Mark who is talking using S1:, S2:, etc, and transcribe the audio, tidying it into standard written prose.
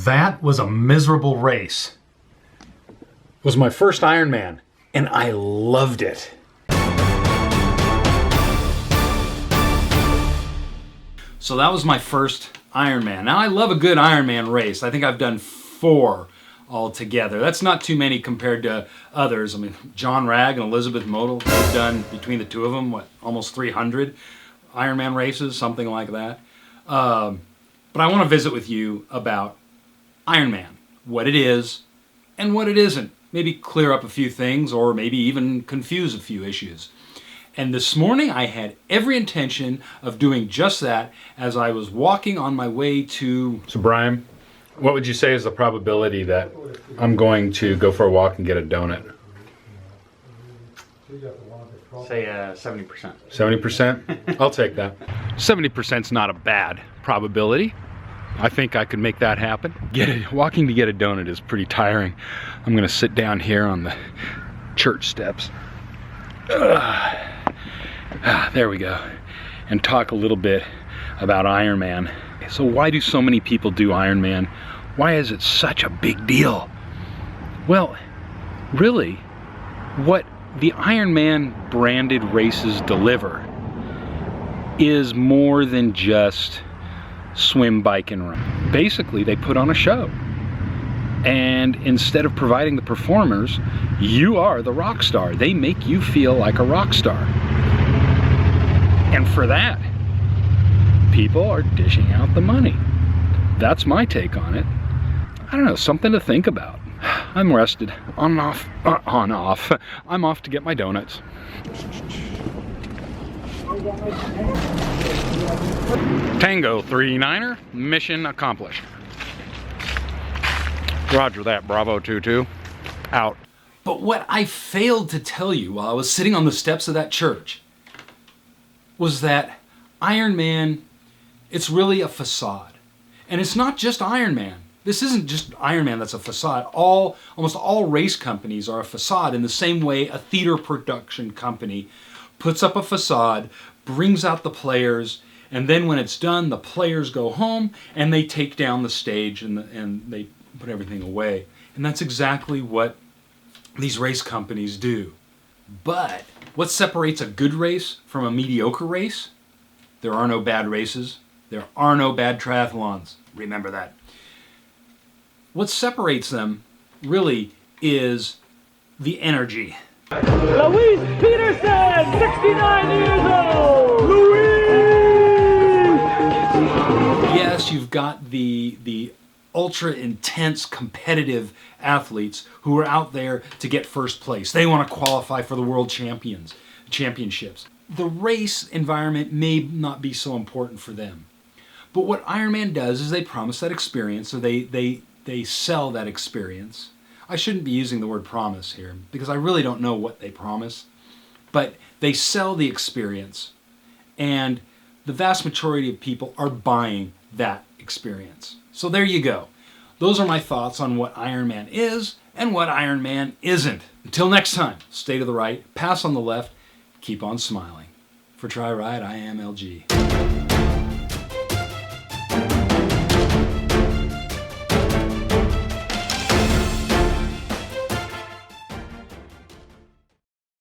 S1: That was a miserable race. It was my first Ironman, and I loved it. So that was my first Ironman. Now I love a good Ironman race. I think I've done 4 altogether. That's not too many compared to others. I mean, John Ragg and Elizabeth Modal have done, between the two of them, almost 300 Ironman races, something like that. But I want to visit with you about Ironman, what it is and what it isn't. Maybe clear up a few things or maybe even confuse a few issues. And this morning I had every intention of doing just that as I was walking on my way to... So Brian, what would you say is the probability that I'm going to go for a walk and get a donut?
S2: Say 70%.
S1: 70%? I'll take that. 70% is not a bad probability. I think I could make that happen. Walking to get a donut is pretty tiring. I'm gonna sit down here on the church steps. There we go. And talk a little bit about Ironman. So why do so many people do Ironman? Why is it such a big deal? Well, really, what the Ironman branded races deliver is more than just swim, bike, and run. Basically, they put on a show. And instead of providing the performers, you are the rock star. They make you feel like a rock star. And for that, people are dishing out the money. That's my take on it. I don't know, something to think about. I'm rested. On off. I'm off to get my donuts. Tango 39er, mission accomplished. Roger that, Bravo 22. Out. But what I failed to tell you while I was sitting on the steps of that church was that Ironman, it's really a facade. And it's not just Ironman. This isn't just Ironman that's a facade. Almost all race companies are a facade in the same way a theater production company puts up a facade, brings out the players, and then when it's done, the players go home and they take down the stage and they put everything away. And that's exactly what these race companies do. But what separates a good race from a mediocre race? There are no bad races. There are no bad triathlons. Remember that. What separates them really is the energy.
S3: Louise Peterson, 69 years old! Louise!
S1: Yes, you've got the ultra intense competitive athletes who are out there to get first place. They want to qualify for the world championships. The race environment may not be so important for them. But what Ironman does is they promise that experience, or they sell that experience. I shouldn't be using the word promise here because I really don't know what they promise. But they sell the experience, and the vast majority of people are buying that experience. So there you go. Those are my thoughts on what Ironman is and what Ironman isn't. Until next time, stay to the right, pass on the left, keep on smiling. For TriRiot, I am LG.